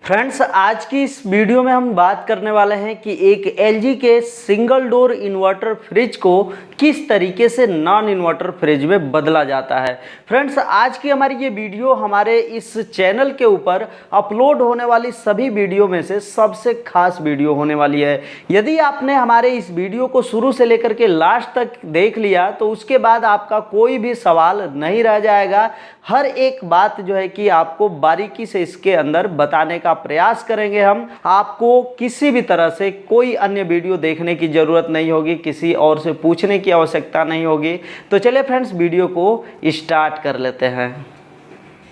Friends, आज की इस वीडियो में हम बात करने वाले हैं कि एक एलजी के सिंगल डोर इन्वर्टर फ्रिज को किस तरीके से नॉन इन्वर्टर फ्रिज में बदला जाता है। फ्रेंड्स, आज की हमारी ये वीडियो हमारे इस चैनल के ऊपर अपलोड होने वाली सभी वीडियो में से सबसे खास वीडियो होने वाली है। यदि आपने हमारे इस वीडियो को शुरू से लेकर के लास्ट तक देख लिया तो उसके बाद आपका कोई भी सवाल नहीं रह जाएगा। हर एक बात जो है कि आपको बारीकी से इसके अंदर बताने का प्रयास करेंगे हम। आपको किसी भी तरह से कोई अन्य वीडियो देखने की जरूरत नहीं होगी, किसी और से पूछने की आवश्यकता नहीं होगी। तो चलिए फ्रेंड्स, वीडियो को स्टार्ट कर लेते हैं।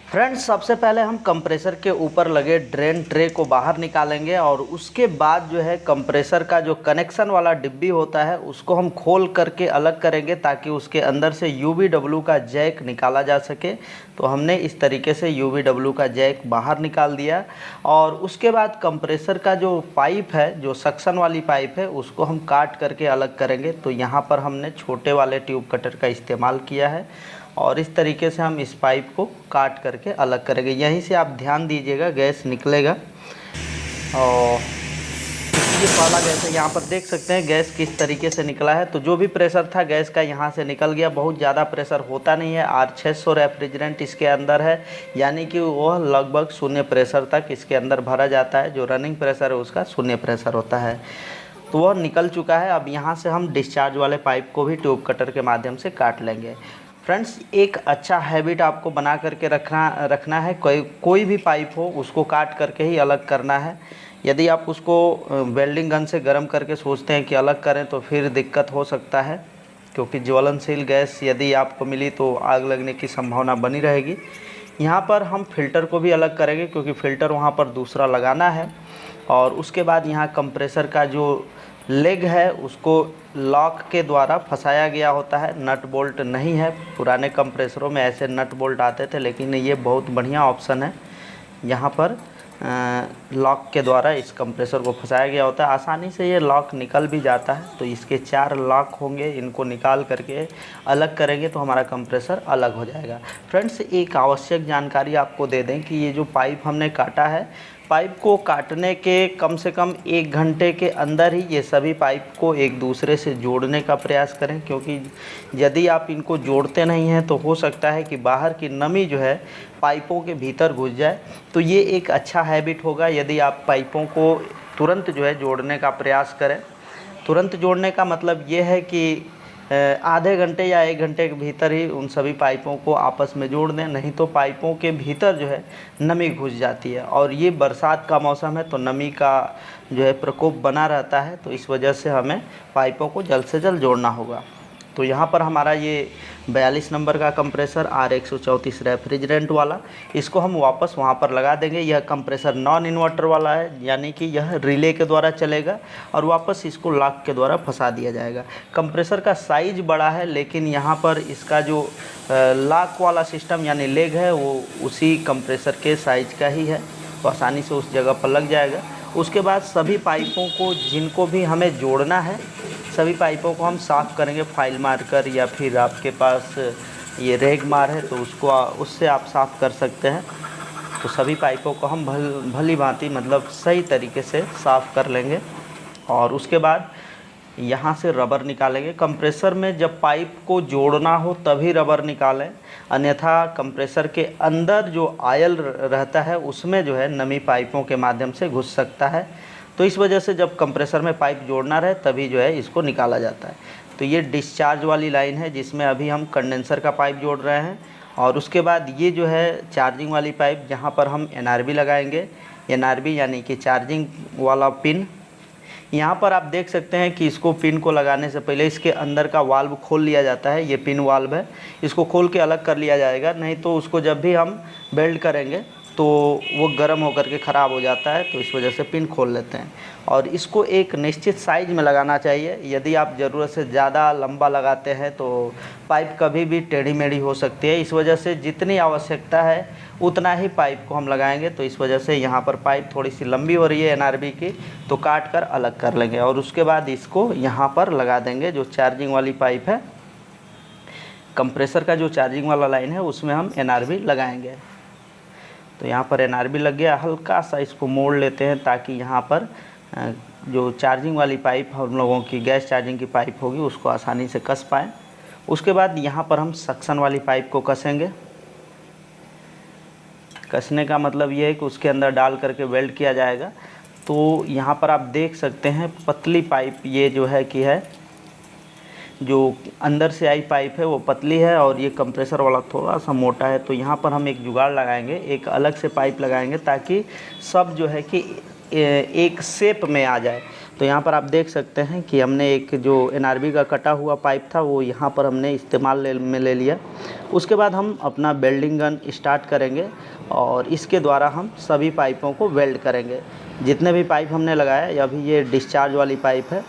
फ्रेंड्स, सबसे पहले हम कंप्रेसर के ऊपर लगे ड्रेन ट्रे को बाहर निकालेंगे और उसके बाद जो है कंप्रेसर का जो कनेक्शन वाला डिब्बी होता है उसको हम खोल करके अलग करेंगे ताकि उसके अंदर से यूवीडब्ल्यू का जैक निकाला जा सके। तो हमने इस तरीके से यूवीडब्ल्यू का जैक बाहर निकाल दिया और उसके बाद कंप्रेसर का जो पाइप है, जो सक्शन वाली पाइप है, उसको हम काट करके अलग करेंगे। तो यहाँ पर हमने छोटे वाले ट्यूब कटर का इस्तेमाल किया है और इस तरीके से हम इस पाइप को काट करके अलग करेंगे। यहीं से आप ध्यान दीजिएगा, गैस निकलेगा और ये पहला गैस है। यहाँ पर देख सकते हैं गैस किस तरीके से निकला है। तो जो भी प्रेशर था गैस का यहाँ से निकल गया। बहुत ज़्यादा प्रेशर होता नहीं है। R600 रेफ्रिजरेंट इसके अंदर है, यानी कि वह लगभग शून्य प्रेशर तक इसके अंदर भरा जाता है। जो रनिंग प्रेशर है उसका शून्य प्रेशर होता है। तो वह निकल चुका है। अब यहाँ से हम डिस्चार्ज वाले पाइप को भी ट्यूब कटर के माध्यम से काट लेंगे। फ्रेंड्स, एक अच्छा हैबिट आपको बना करके रखना है। कोई भी पाइप हो उसको काट करके ही अलग करना है। यदि आप उसको वेल्डिंग गन से गर्म करके सोचते हैं कि अलग करें तो फिर दिक्कत हो सकता है, क्योंकि ज्वलनशील गैस यदि आपको मिली तो आग लगने की संभावना बनी रहेगी। यहाँ पर हम फ़िल्टर को भी अलग करेंगे क्योंकि फ़िल्टर वहाँ पर दूसरा लगाना है। और उसके बाद यहाँ कंप्रेसर का जो लेग है उसको लॉक के द्वारा फंसाया गया होता है, नट बोल्ट नहीं है। पुराने कंप्रेसरों में ऐसे नट बोल्ट आते थे, लेकिन ये बहुत बढ़िया ऑप्शन है। यहाँ पर लॉक के द्वारा इस कंप्रेसर को फंसाया गया होता है। आसानी से ये लॉक निकल भी जाता है। तो इसके 4 लॉक होंगे, इनको निकाल करके अलग करेंगे तो हमारा कंप्रेसर अलग हो जाएगा। फ्रेंड्स, एक आवश्यक जानकारी आपको दे दें कि ये जो पाइप हमने काटा है, पाइप को काटने के कम से कम 1 घंटे के अंदर ही ये सभी पाइप को एक दूसरे से जोड़ने का प्रयास करें, क्योंकि यदि आप इनको जोड़ते नहीं हैं तो हो सकता है कि बाहर की नमी जो है पाइपों के भीतर घुस जाए। तो ये एक अच्छा हैबिट होगा यदि आप पाइपों को तुरंत जो है जोड़ने का प्रयास करें। तुरंत जोड़ने का मतलब ये है कि आधे घंटे या 1 घंटे के भीतर ही उन सभी पाइपों को आपस में जोड़ दें, नहीं तो पाइपों के भीतर जो है नमी घुस जाती है। और ये बरसात का मौसम है तो नमी का जो है प्रकोप बना रहता है। तो इस वजह से हमें पाइपों को जल्द से जल्द जोड़ना होगा। तो यहाँ पर हमारा ये 42 नंबर का कंप्रेसर R134 रेफ्रिजरेंट वाला, इसको हम वापस वहाँ पर लगा देंगे। यह कंप्रेसर नॉन इन्वर्टर वाला है, यानी कि यह रिले के द्वारा चलेगा और वापस इसको लॉक के द्वारा फंसा दिया जाएगा। कंप्रेसर का साइज़ बड़ा है, लेकिन यहाँ पर इसका जो लॉक वाला सिस्टम यानी लेग है वो उसी कंप्रेसर के साइज़ का ही है, तो आसानी से उस जगह पर लग जाएगा। उसके बाद सभी पाइपों को जिनको भी हमें जोड़ना है, सभी पाइपों को हम साफ़ करेंगे फाइल मारकर, या फिर आपके पास ये रेग मार है तो उससे आप साफ़ कर सकते हैं। तो सभी पाइपों को हम भली भांति मतलब सही तरीके से साफ़ कर लेंगे और उसके बाद यहाँ से रबर निकालेंगे। कंप्रेसर में जब पाइप को जोड़ना हो तभी रबर निकालें, अन्यथा कंप्रेसर के अंदर जो आयल रहता है उसमें जो है नमी पाइपों के माध्यम से घुस सकता है। तो इस वजह से जब कंप्रेसर में पाइप जोड़ना रहे तभी जो है इसको निकाला जाता है। तो ये डिस्चार्ज वाली लाइन है जिसमें अभी हम कंडेंसर का पाइप जोड़ रहे हैं। और उसके बाद ये जो है चार्जिंग वाली पाइप, जहाँ पर हम NRB लगाएंगे। NRB यानी कि चार्जिंग वाला पिन। यहाँ पर आप देख सकते हैं कि इसको पिन को लगाने से पहले इसके अंदर का वाल्व खोल लिया जाता है। ये पिन वाल्व है, इसको खोल के अलग कर लिया जाएगा, नहीं तो उसको जब भी हम बेल्ट करेंगे तो वो गर्म होकर के ख़राब हो जाता है। तो इस वजह से पिन खोल लेते हैं और इसको एक निश्चित साइज़ में लगाना चाहिए। यदि आप ज़रूरत से ज़्यादा लंबा लगाते हैं तो पाइप कभी भी टेढ़ी मेढ़ी हो सकती है। इस वजह से जितनी आवश्यकता है उतना ही पाइप को हम लगाएंगे। तो इस वजह से यहाँ पर पाइप थोड़ी सी लंबी हो रही है NRB की, तो काट कर अलग कर लेंगे और उसके बाद इसको यहाँ पर लगा देंगे। जो चार्जिंग वाली पाइप है, कंप्रेसर का जो चार्जिंग वाला लाइन है उसमें हम NRB लगाएंगे। तो यहाँ पर NRB लग गया। हल्का सा इसको मोड़ लेते हैं ताकि यहाँ पर जो चार्जिंग वाली पाइप हम लोगों की गैस चार्जिंग की पाइप होगी उसको आसानी से कस पाएँ। उसके बाद यहाँ पर हम सक्शन वाली पाइप को कसेंगे। कसने का मतलब ये है कि उसके अंदर डाल करके वेल्ड किया जाएगा। तो यहाँ पर आप देख सकते हैं पतली पाइप ये जो है कि है, जो अंदर से आई पाइप है वो पतली है और ये कंप्रेसर वाला थोड़ा सा मोटा है। तो यहाँ पर हम एक जुगाड़ लगाएंगे, एक अलग से पाइप लगाएंगे ताकि सब जो है कि एक शेप में आ जाए। तो यहाँ पर आप देख सकते हैं कि हमने एक जो NRB का कटा हुआ पाइप था वो यहाँ पर हमने इस्तेमाल में ले लिया। उसके बाद हम अपना वेल्डिंग गन स्टार्ट करेंगे और इसके द्वारा हम सभी पाइपों को वेल्ड करेंगे। जितने भी पाइप हमने लगाया, अभी ये डिस्चार्ज वाली पाइप है।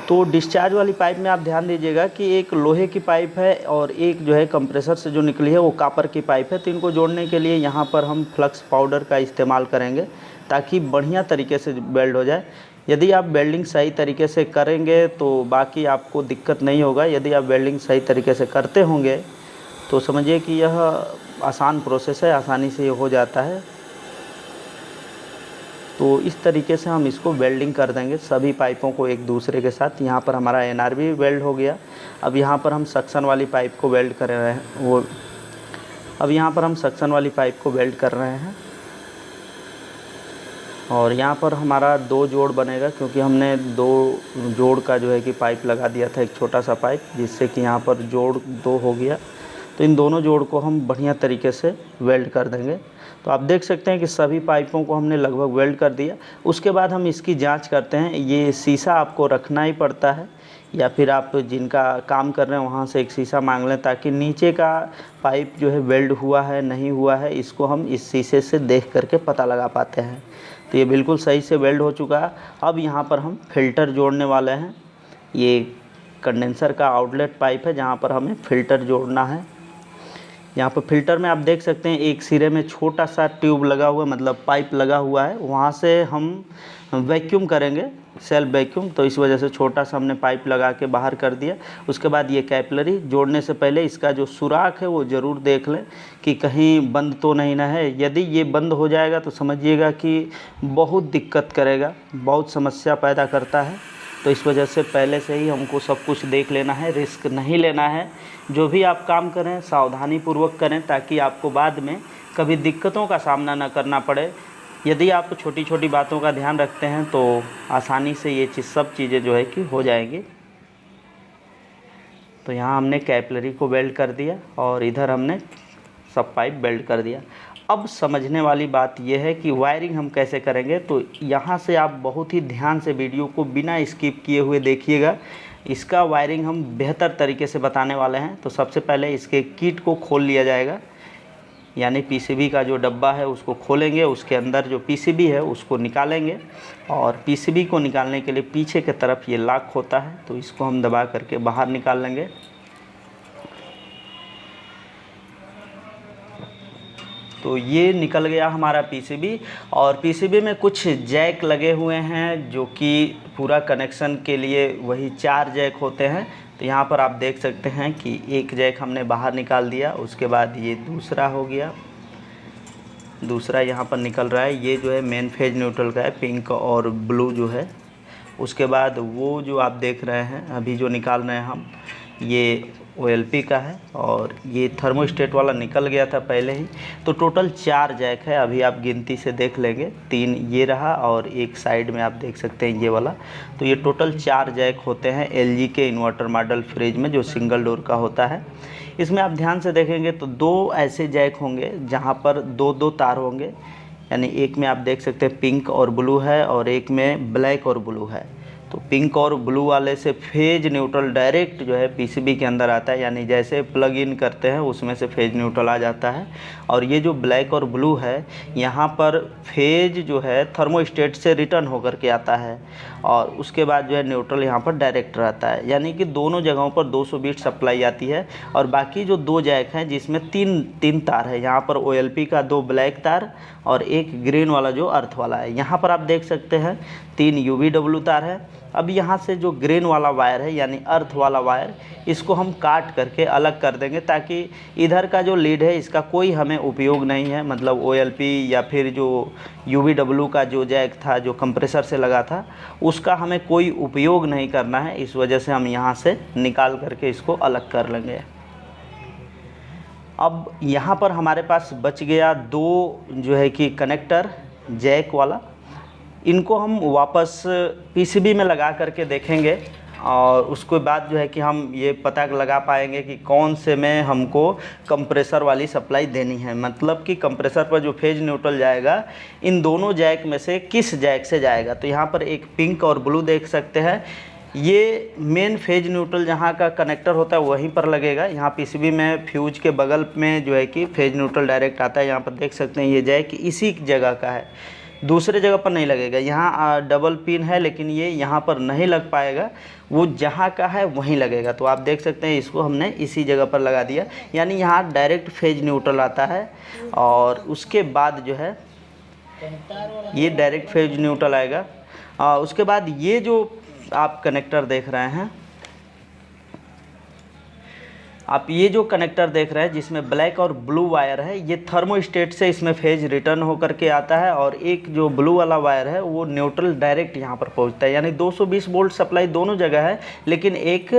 तो डिस्चार्ज वाली पाइप में आप ध्यान दीजिएगा कि एक लोहे की पाइप है और एक जो है कंप्रेसर से जो निकली है वो कॉपर की पाइप है। तो इनको जोड़ने के लिए यहाँ पर हम फ्लक्स पाउडर का इस्तेमाल करेंगे ताकि बढ़िया तरीके से वेल्ड हो जाए। यदि आप वेल्डिंग सही तरीके से करेंगे तो बाकी आपको दिक्कत नहीं होगा। यदि आप वेल्डिंग सही तरीके से करते होंगे तो समझिए कि यह आसान प्रोसेस है, आसानी से ये हो जाता है। तो इस तरीके से हम इसको वेल्डिंग कर देंगे सभी पाइपों को एक दूसरे के साथ। यहाँ पर हमारा NRB वेल्ड हो गया। अब यहाँ पर हम सक्शन वाली पाइप को वेल्ड कर रहे हैं अब यहाँ पर हम सक्शन वाली पाइप को वेल्ड कर रहे हैं और यहाँ पर हमारा 2 जोड़ बनेगा क्योंकि हमने 2 जोड़ का जो है कि पाइप लगा दिया था, एक छोटा सा पाइप, जिससे कि यहाँ पर जोड़ 2 हो गया। तो इन दोनों जोड़ को हम बढ़िया तरीके से वेल्ड कर देंगे। तो आप देख सकते हैं कि सभी पाइपों को हमने लगभग वेल्ड कर दिया। उसके बाद हम इसकी जांच करते हैं। ये शीशा आपको रखना ही पड़ता है या फिर आप जिनका काम कर रहे हैं वहाँ से एक शीशा मांग लें ताकि नीचे का पाइप जो है वेल्ड हुआ है नहीं हुआ है इसको हम इस शीशे से देख करके पता लगा पाते हैं। तो ये बिल्कुल सही से वेल्ड हो चुका है। अब यहाँ पर हम फ़िल्टर जोड़ने वाले हैं। ये कंडेंसर का आउटलेट पाइप है जहाँ पर हमें फ़िल्टर जोड़ना है। यहाँ पर फ़िल्टर में आप देख सकते हैं एक सिरे में छोटा सा ट्यूब लगा हुआ, मतलब पाइप लगा हुआ है, वहाँ से हम वैक्यूम करेंगे, सेल्फ वैक्यूम। तो इस वजह से छोटा सा हमने पाइप लगा के बाहर कर दिया। उसके बाद ये कैपिलरी जोड़ने से पहले इसका जो सुराख है वो ज़रूर देख लें कि कहीं बंद तो नहीं ना है। यदि ये बंद हो जाएगा तो समझिएगा कि बहुत दिक्कत करेगा, बहुत समस्या पैदा करता है। तो इस वजह से पहले से ही हमको सब कुछ देख लेना है, रिस्क नहीं लेना है। जो भी आप काम करें सावधानी पूर्वक करें ताकि आपको बाद में कभी दिक्कतों का सामना न करना पड़े। यदि आप छोटी छोटी बातों का ध्यान रखते हैं तो आसानी से ये सब चीज़ें जो है कि हो जाएंगी। तो यहाँ हमने कैपिलरी को वेल्ड कर दिया और इधर हमने सब पाइप वेल्ड कर दिया। अब समझने वाली बात यह है कि वायरिंग हम कैसे करेंगे। तो यहाँ से आप बहुत ही ध्यान से वीडियो को बिना स्किप किए हुए देखिएगा। इसका वायरिंग हम बेहतर तरीके से बताने वाले हैं। तो सबसे पहले इसके किट को खोल लिया जाएगा, यानी PCB का जो डब्बा है उसको खोलेंगे, उसके अंदर जो PCB है उसको निकालेंगे और PCB को निकालने के लिए पीछे की तरफ ये लॉक होता है, तो इसको हम दबा करके बाहर निकाल लेंगे। तो ये निकल गया हमारा PCB और PCB में कुछ जैक लगे हुए हैं जो कि पूरा कनेक्शन के लिए वही 4 जैक होते हैं। तो यहाँ पर आप देख सकते हैं कि एक जैक हमने बाहर निकाल दिया। उसके बाद ये दूसरा हो गया, दूसरा यहाँ पर निकल रहा है। ये जो है मेन फेज न्यूट्रल का है, पिंक और ब्लू जो है। उसके बाद वो जो आप देख रहे हैं अभी जो निकाल रहे हैं हम, ये OLP का है और ये थर्मोस्टेट वाला निकल गया था पहले ही। तो टोटल 4 जैक है, अभी आप गिनती से देख लेंगे। 3 ये रहा और एक साइड में आप देख सकते हैं ये वाला। तो ये टोटल 4 जैक होते हैं LG के इन्वर्टर मॉडल फ्रिज में जो सिंगल डोर का होता है। इसमें आप ध्यान से देखेंगे तो 2 ऐसे जैक होंगे जहाँ पर 2-2 तार होंगे, यानी एक में आप देख सकते हैं पिंक और ब्लू है और एक में ब्लैक और ब्लू है। तो पिंक और ब्लू वाले से फेज न्यूट्रल डायरेक्ट जो है PCB के अंदर आता है, यानी जैसे प्लग इन करते हैं उसमें से फेज न्यूट्रल आ जाता है। और ये जो ब्लैक और ब्लू है यहाँ पर फेज जो है थर्मोस्टेट से रिटर्न होकर के आता है और उसके बाद जो है न्यूट्रल यहाँ पर डायरेक्ट रहता है, यानी कि दोनों जगहों पर 220 सप्लाई आती है। और बाकी जो 2 जैक हैं जिसमें 3 तार है, यहाँ पर OLP का 2 ब्लैक तार और एक ग्रीन वाला जो अर्थ वाला है। यहाँ पर आप देख सकते हैं 3 UVW तार है अब यहाँ से जो ग्रेन वाला वायर है यानी अर्थ वाला वायर, इसको हम काट करके अलग कर देंगे, ताकि इधर का जो लीड है इसका कोई हमें उपयोग नहीं है, मतलब OLP या फिर जो UVW का जो जैक था जो कंप्रेसर से लगा था उसका हमें कोई उपयोग नहीं करना है। इस वजह से हम यहाँ से निकाल करके इसको अलग कर लेंगे। अब यहाँ पर हमारे पास बच गया 2 जो है कि कनेक्टर जैक वाला, इनको हम वापस PCB में लगा करके देखेंगे और उसके बाद जो है कि हम ये पता लगा पाएंगे कि कौन से में हमको कंप्रेसर वाली सप्लाई देनी है, मतलब कि कंप्रेसर पर जो फेज न्यूट्रल जाएगा इन दोनों जैक में से किस जैक से जाएगा। तो यहाँ पर एक पिंक और ब्लू देख सकते हैं, ये मेन फेज न्यूट्रल जहाँ का कनेक्टर होता है वहीं पर लगेगा। यहाँ PCB में फ्यूज के बगल में जो है कि फेज न्यूट्रल डायरेक्ट आता है, यहाँ पर देख सकते हैं ये जैक इसी जगह का है, दूसरे जगह पर नहीं लगेगा। यहाँ डबल पिन है लेकिन ये यहाँ पर नहीं लग पाएगा, वो जहाँ का है वहीं लगेगा। तो आप देख सकते हैं इसको हमने इसी जगह पर लगा दिया, यानी यहाँ डायरेक्ट फेज न्यूट्रल आता है और उसके बाद जो है ये डायरेक्ट फेज न्यूट्रल आएगा। उसके बाद ये जो आप कनेक्टर देख रहे हैं, आप ये जो कनेक्टर देख रहे हैं जिसमें ब्लैक और ब्लू वायर है, ये थर्मोस्टेट से इसमें फेज रिटर्न होकर के आता है और एक जो ब्लू वाला वायर है वो न्यूट्रल डायरेक्ट यहाँ पर पहुँचता है। यानी 220 वोल्ट सप्लाई दोनों जगह है, लेकिन एक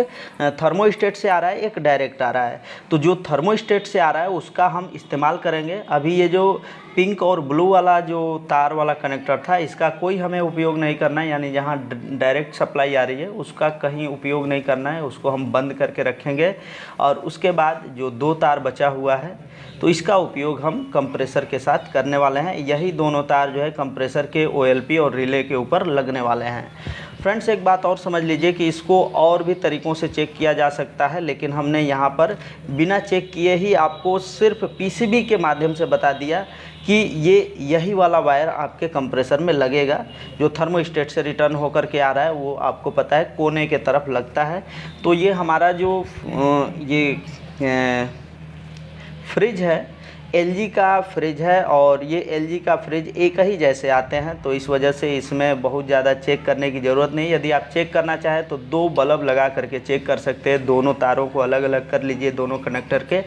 थर्मोस्टेट से आ रहा है, एक डायरेक्ट आ रहा है। तो जो थर्मोस्टेट से आ रहा है उसका हम इस्तेमाल करेंगे। अभी ये जो पिंक और ब्लू वाला जो तार वाला कनेक्टर था इसका कोई हमें उपयोग नहीं करना है, यानी जहाँ डायरेक्ट सप्लाई आ रही है उसका कहीं उपयोग नहीं करना है, उसको हम बंद करके रखेंगे। और उसके बाद जो 2 तार बचा हुआ है तो इसका उपयोग हम कंप्रेसर के साथ करने वाले हैं। यही दोनों तार जो है कंप्रेसर के OLP और रिले के ऊपर लगने वाले हैं। फ्रेंड्स एक बात और समझ लीजिए कि इसको और भी तरीक़ों से चेक किया जा सकता है, लेकिन हमने यहाँ पर बिना चेक किए ही आपको सिर्फ PCB के माध्यम से बता दिया कि ये यही वाला वायर आपके कंप्रेसर में लगेगा। जो थर्मोस्टेट से रिटर्न होकर के आ रहा है वो आपको पता है कोने के तरफ लगता है। तो ये हमारा जो ये फ्रिज है LG का फ्रिज है और ये LG का फ्रिज एक ही जैसे आते हैं, तो इस वजह से इसमें बहुत ज़्यादा चेक करने की ज़रूरत नहीं। यदि आप चेक करना चाहें तो 2 बल्ब लगा करके चेक कर सकते हैं। दोनों तारों को अलग अलग कर लीजिए दोनों कनेक्टर के,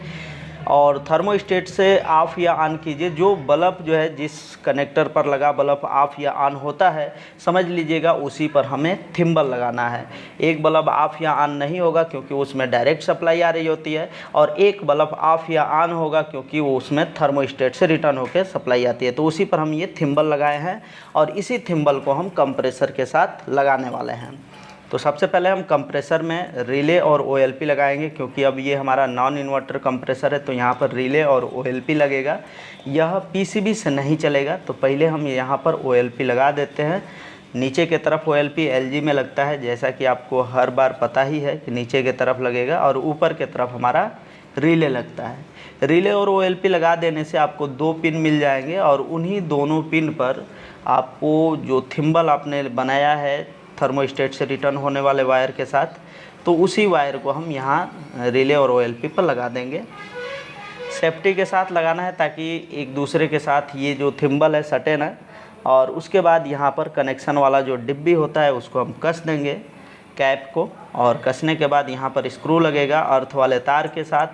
और थर्मोस्टेट से ऑफ़ या ऑन कीजिए। जो बल्ब जो है जिस कनेक्टर पर लगा बल्ब ऑफ़ या ऑन होता है समझ लीजिएगा उसी पर हमें थिम्बल लगाना है। एक बल्ब ऑफ़ या ऑन नहीं होगा क्योंकि उसमें डायरेक्ट सप्लाई आ रही होती है, और एक बल्ब ऑफ़ या ऑन होगा क्योंकि वो उसमें थर्मोस्टेट से रिटर्न होकर सप्लाई आती है। तो उसी पर हम ये थिम्बल लगाए हैं और इसी थिम्बल को हम कंप्रेसर के साथ लगाने वाले हैं। तो सबसे पहले हम कंप्रेसर में रिले और OLP लगाएंगे, क्योंकि अब ये हमारा नॉन इन्वर्टर कंप्रेसर है तो यहाँ पर रिले और OLP लगेगा। यह PCB से नहीं चलेगा, तो पहले हम यहाँ पर OLP लगा देते हैं। नीचे के तरफ OLP LG में लगता है, जैसा कि आपको हर बार पता ही है कि नीचे के तरफ लगेगा, और ऊपर के तरफ हमारा रिले लगता है। रिले और OLP लगा देने से आपको 2 पिन मिल जाएंगे, और उन्हीं दोनों पिन पर आपको जो थिम्बल आपने बनाया है थर्मोस्टेट से रिटर्न होने वाले वायर के साथ, तो उसी वायर को हम यहाँ रिले और OLP पर लगा देंगे। सेफ्टी के साथ लगाना है ताकि एक दूसरे के साथ ये जो थिम्बल है सटे ना। और उसके बाद यहाँ पर कनेक्शन वाला जो डिब्बी होता है उसको हम कस देंगे कैप को, और कसने के बाद यहाँ पर स्क्रू लगेगा अर्थ वाले तार के साथ,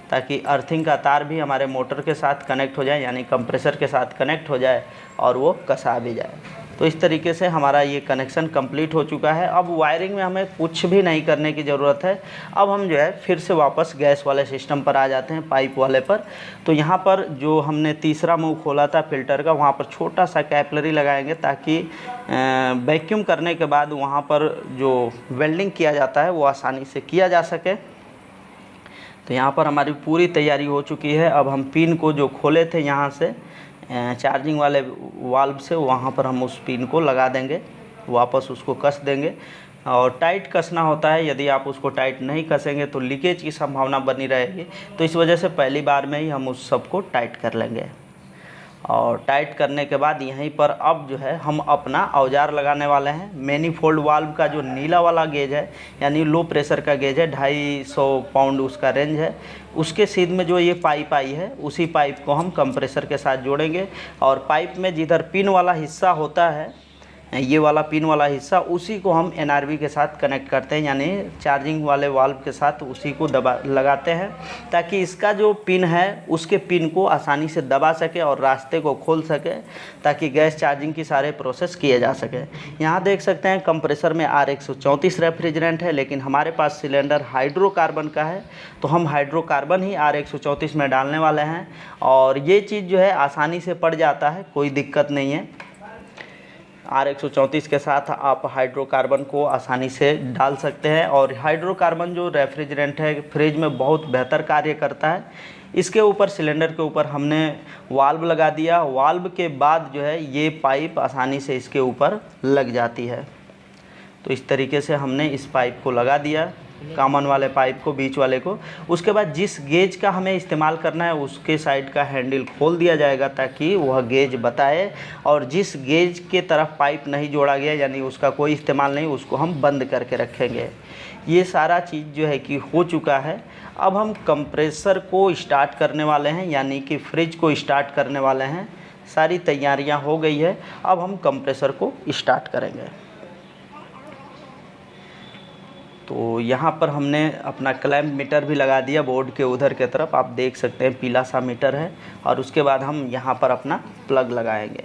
ताकि अर्थिंग का तार भी हमारे मोटर के साथ कनेक्ट हो जाए, यानी कंप्रेसर के साथ कनेक्ट हो जाए और वो कसा भी जाए। तो इस तरीके से हमारा ये कनेक्शन कंप्लीट हो चुका है। अब वायरिंग में हमें कुछ भी नहीं करने की ज़रूरत है। अब हम जो है फिर से वापस गैस वाले सिस्टम पर आ जाते हैं, पाइप वाले पर। तो यहाँ पर जो हमने तीसरा मुंह खोला था फिल्टर का, वहाँ पर छोटा सा कैपिलरी लगाएंगे ताकि वैक्यूम करने के बाद वहाँ पर जो वेल्डिंग किया जाता है वो आसानी से किया जा सके। तो यहाँ पर हमारी पूरी तैयारी हो चुकी है। अब हम पिन को जो खोले थे यहाँ से चार्जिंग वाले वाल्व से, वहाँ पर हम उस पिन को लगा देंगे, वापस उसको कस देंगे। और टाइट कसना होता है, यदि आप उसको टाइट नहीं कसेंगे तो लीकेज की संभावना बनी रहेगी। तो इस वजह से पहली बार में ही हम उस सब को टाइट कर लेंगे। और टाइट करने के बाद यहीं पर अब जो है हम अपना औजार लगाने वाले हैं। मैनीफोल्ड वाल्व का जो नीला वाला गेज है, यानी लो प्रेशर का गेज है, 250 पाउंड उसका रेंज है, उसके सीध में जो ये पाइप आई है उसी पाइप को हम कंप्रेसर के साथ जोड़ेंगे। और पाइप में जिधर पिन वाला हिस्सा होता है ये वाला पिन वाला हिस्सा, उसी को हम NRV के साथ कनेक्ट करते हैं, यानी चार्जिंग वाले वाल्व के साथ उसी को दबा लगाते हैं, ताकि इसका जो पिन है उसके पिन को आसानी से दबा सके और रास्ते को खोल सके, ताकि गैस चार्जिंग की सारे प्रोसेस किए जा सके। यहाँ देख सकते हैं कंप्रेसर में R134 रेफ्रिजरेंट है, लेकिन हमारे पास सिलेंडर हाइड्रोकार्बन का है, तो हम हाइड्रोकार्बन ही R134 में डालने वाले हैं। और ये चीज़ जो है आसानी से पड़ जाता है, कोई दिक्कत नहीं है। R134 के साथ आप हाइड्रोकार्बन को आसानी से डाल सकते हैं। और हाइड्रोकार्बन जो रेफ्रिजरेंट है फ्रिज में बहुत बेहतर कार्य करता है। इसके ऊपर सिलेंडर के ऊपर हमने वाल्व लगा दिया, वाल्व के बाद जो है ये पाइप आसानी से इसके ऊपर लग जाती है। तो इस तरीके से हमने इस पाइप को लगा दिया, कॉमन वाले पाइप को, बीच वाले को। उसके बाद जिस गेज का हमें इस्तेमाल करना है उसके साइड का हैंडल खोल दिया जाएगा, ताकि वह गेज बताए। और जिस गेज के तरफ पाइप नहीं जोड़ा गया, यानी उसका कोई इस्तेमाल नहीं, उसको हम बंद करके रखेंगे। ये सारा चीज़ जो है कि हो चुका है। अब हम कंप्रेसर को स्टार्ट करने वाले हैं, यानी कि फ्रिज को स्टार्ट करने वाले हैं। सारी तैयारियां हो गई है, अब हम कंप्रेसर को स्टार्ट करेंगे। तो यहाँ पर हमने अपना क्लैंप मीटर भी लगा दिया बोर्ड के उधर के तरफ, आप देख सकते हैं पीला सा मीटर है। और उसके बाद हम यहाँ पर अपना प्लग लगाएंगे,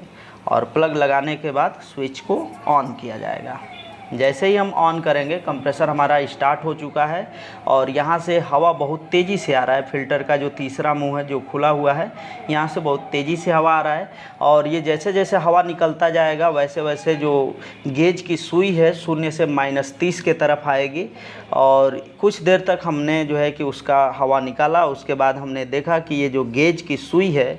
और प्लग लगाने के बाद स्विच को ऑन किया जाएगा। जैसे ही हम ऑन करेंगे, कंप्रेसर हमारा स्टार्ट हो चुका है और यहाँ से हवा बहुत तेज़ी से आ रहा है। फ़िल्टर का जो तीसरा मुंह है जो खुला हुआ है, यहाँ से बहुत तेज़ी से हवा आ रहा है। और ये जैसे जैसे हवा निकलता जाएगा वैसे वैसे जो गेज की सुई है 0 से -30 के तरफ आएगी। और कुछ देर तक हमने जो है कि उसका हवा निकाला। उसके बाद हमने देखा कि ये जो गेज की सुई है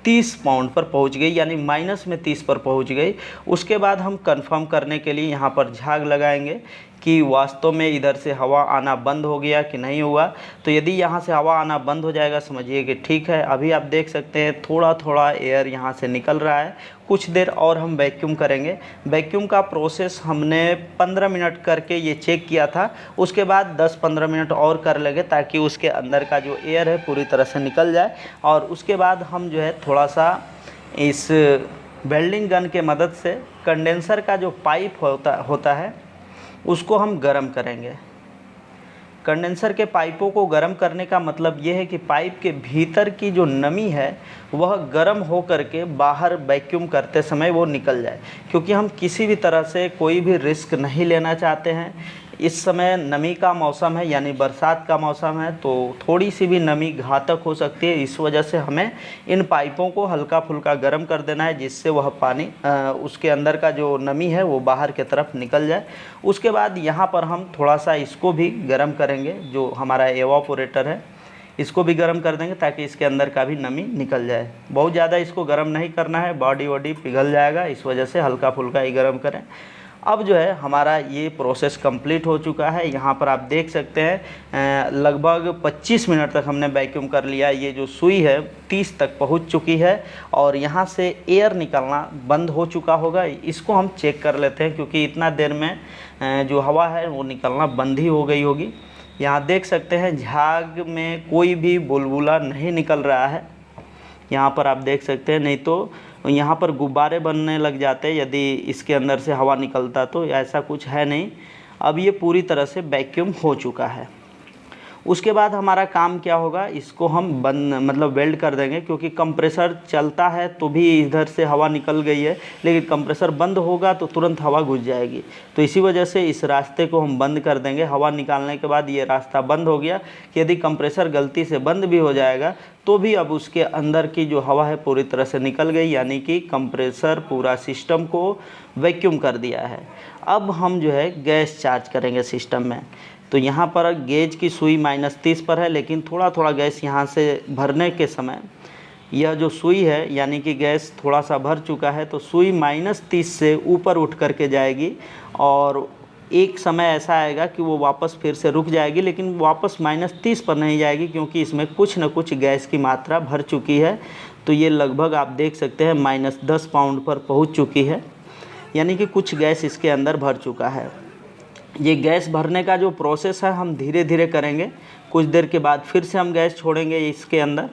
30 पाउंड पर पहुंच गई, यानी -30 पर पहुंच गई। उसके बाद हम कंफर्म करने के लिए यहाँ पर झाग लगाएंगे कि वास्तव में इधर से हवा आना बंद हो गया कि नहीं हुआ। तो यदि यहाँ से हवा आना बंद हो जाएगा, समझिए कि ठीक है। अभी आप देख सकते हैं थोड़ा थोड़ा एयर यहाँ से निकल रहा है। कुछ देर और हम वैक्यूम करेंगे। वैक्यूम का प्रोसेस हमने 15 मिनट करके ये चेक किया था। उसके बाद 10-15 मिनट और कर लेंगे, ताकि उसके अंदर का जो एयर है पूरी तरह से निकल जाए। और उसके बाद हम जो है थोड़ा सा इस वेल्डिंग गन के मदद से कंडेंसर का जो पाइप होता है उसको हम गर्म करेंगे। कंडेंसर के पाइपों को गर्म करने का मतलब ये है कि पाइप के भीतर की जो नमी है वह गर्म हो करके बाहर वैक्यूम करते समय वो निकल जाए, क्योंकि हम किसी भी तरह से कोई भी रिस्क नहीं लेना चाहते हैं। इस समय नमी का मौसम है, यानी बरसात का मौसम है, तो थोड़ी सी भी नमी घातक हो सकती है। इस वजह से हमें इन पाइपों को हल्का फुल्का गर्म कर देना है, जिससे वह पानी उसके अंदर का जो नमी है वो बाहर की तरफ निकल जाए। उसके बाद यहाँ पर हम थोड़ा सा इसको भी गर्म करेंगे, जो हमारा एवापोरेटर है इसको भी गर्म कर देंगे, ताकि इसके अंदर का भी नमी निकल जाए। बहुत ज़्यादा इसको गर्म नहीं करना है, बॉडी वॉडी पिघल जाएगा, इस वजह से हल्का फुल्का ही गर्म करें। अब जो है हमारा ये प्रोसेस कंप्लीट हो चुका है। यहाँ पर आप देख सकते हैं लगभग 25 मिनट तक हमने वैक्यूम कर लिया। ये जो सुई है 30 तक पहुँच चुकी है और यहाँ से एयर निकलना बंद हो चुका होगा। इसको हम चेक कर लेते हैं, क्योंकि इतना देर में जो हवा है वो निकलना बंद ही हो गई होगी। यहाँ देख सकते हैं झाग में कोई भी बुलबुला नहीं निकल रहा है। यहाँ पर आप देख सकते हैं, नहीं तो यहाँ पर गुब्बारे बनने लग जाते यदि इसके अंदर से हवा निकलता, तो ऐसा कुछ है नहीं। अब ये पूरी तरह से वैक्यूम हो चुका है। उसके बाद हमारा काम क्या होगा, इसको हम बंद मतलब वेल्ड कर देंगे, क्योंकि कंप्रेसर चलता है तो भी इधर से हवा निकल गई है, लेकिन कंप्रेसर बंद होगा तो तुरंत हवा घुस जाएगी। तो इसी वजह से इस रास्ते को हम बंद कर देंगे। हवा निकालने के बाद ये रास्ता बंद हो गया कि यदि कंप्रेसर गलती से बंद भी हो जाएगा तो भी अब उसके अंदर की जो हवा है पूरी तरह से निकल गई, यानी कि कंप्रेसर पूरा सिस्टम को वैक्यूम कर दिया है। अब हम जो है गैस चार्ज करेंगे सिस्टम में। तो यहाँ पर गेज की सुई -30 पर है, लेकिन थोड़ा थोड़ा गैस यहाँ से भरने के समय यह जो सुई है, यानी कि गैस थोड़ा सा भर चुका है, तो सुई -30 से ऊपर उठ करके जाएगी और एक समय ऐसा आएगा कि वो वापस फिर से रुक जाएगी, लेकिन वापस -30 पर नहीं जाएगी, क्योंकि इसमें कुछ न कुछ गैस की मात्रा भर चुकी है। तो ये लगभग आप देख सकते हैं -10 पाउंड पर पहुँच चुकी है, यानी कि कुछ गैस इसके अंदर भर चुका है। ये गैस भरने का जो प्रोसेस है हम धीरे धीरे करेंगे। कुछ देर के बाद फिर से हम गैस छोड़ेंगे इसके अंदर,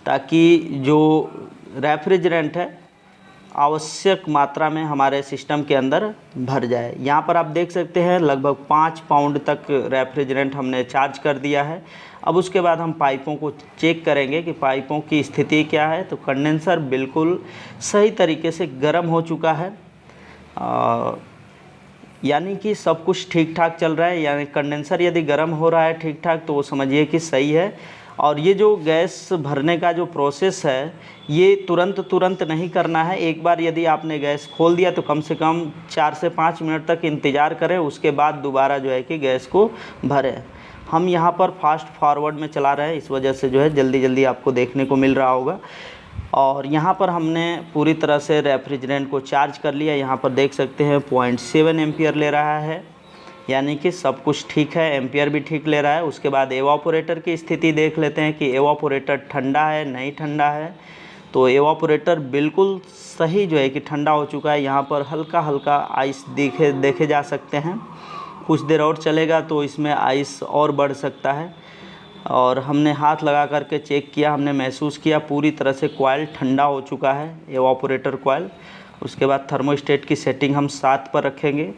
ताकि जो रेफ्रिजरेंट है आवश्यक मात्रा में हमारे सिस्टम के अंदर भर जाए। यहाँ पर आप देख सकते हैं लगभग 5 पाउंड तक रेफ्रिजरेंट हमने चार्ज कर दिया है। अब उसके बाद हम पाइपों को चेक करेंगे कि पाइपों की स्थिति क्या है। तो कंडेंसर बिल्कुल सही तरीके से गर्म हो चुका है, यानी कि सब कुछ ठीक ठाक चल रहा है। यानी कंडेंसर यदि गर्म हो रहा है ठीक ठाक तो वो समझिए कि सही है। और ये जो गैस भरने का जो प्रोसेस है ये तुरंत नहीं करना है। एक बार यदि आपने गैस खोल दिया तो कम से कम 4 से 5 मिनट तक इंतज़ार करें, उसके बाद दोबारा जो है कि गैस को भरें। हम यहाँ पर फास्ट फॉरवर्ड में चला रहे हैं, इस वजह से जो है जल्दी आपको देखने को मिल रहा होगा। और यहाँ पर हमने पूरी तरह से रेफ्रिजरेंट को चार्ज कर लिया। यहाँ पर देख सकते हैं 0.7 एम्पियर ले रहा है, यानी कि सब कुछ ठीक है, एम्पियर भी ठीक ले रहा है। उसके बाद एवापोरेटर की स्थिति देख लेते हैं कि एवापोरेटर ठंडा है नहीं ठंडा है। तो एवापोरेटर बिल्कुल सही जो है कि ठंडा हो चुका है। यहाँ पर हल्का आइस देखे जा सकते हैं। कुछ देर और चलेगा तो इसमें आइस और बढ़ सकता है। और हमने हाथ लगा करके चेक किया, हमने महसूस किया पूरी तरह से कॉइल ठंडा हो चुका है, एवापोरेटर कॉइल। उसके बाद थर्मोस्टेट की सेटिंग हम 7 पर रखेंगे।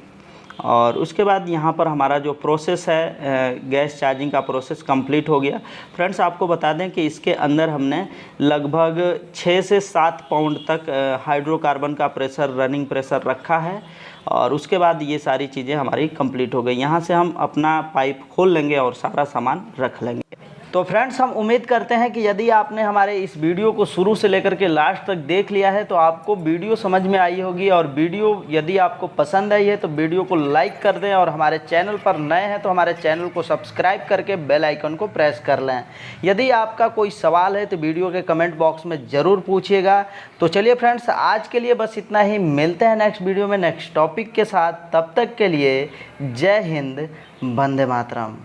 और उसके बाद यहाँ पर हमारा जो प्रोसेस है गैस चार्जिंग का प्रोसेस कंप्लीट हो गया। फ्रेंड्स आपको बता दें कि इसके अंदर हमने लगभग 6 से 7 पाउंड तक हाइड्रोकार्बन का प्रेशर, रनिंग प्रेशर रखा है। और उसके बाद ये सारी चीज़ें हमारी कंप्लीट हो गई। यहाँ से हम अपना पाइप खोल लेंगे और सारा सामान रख लेंगे। तो फ्रेंड्स हम उम्मीद करते हैं कि यदि आपने हमारे इस वीडियो को शुरू से लेकर के लास्ट तक देख लिया है तो आपको वीडियो समझ में आई होगी। और वीडियो यदि आपको पसंद आई है तो वीडियो को लाइक कर दें, और हमारे चैनल पर नए हैं तो हमारे चैनल को सब्सक्राइब करके बेल आइकन को प्रेस कर लें। यदि आपका कोई सवाल है तो वीडियो के कमेंट बॉक्स में ज़रूर पूछिएगा। तो चलिए फ्रेंड्स आज के लिए बस इतना ही, मिलते हैं नेक्स्ट वीडियो में नेक्स्ट टॉपिक के साथ। तब तक के लिए जय हिंद, वंदे मातरम।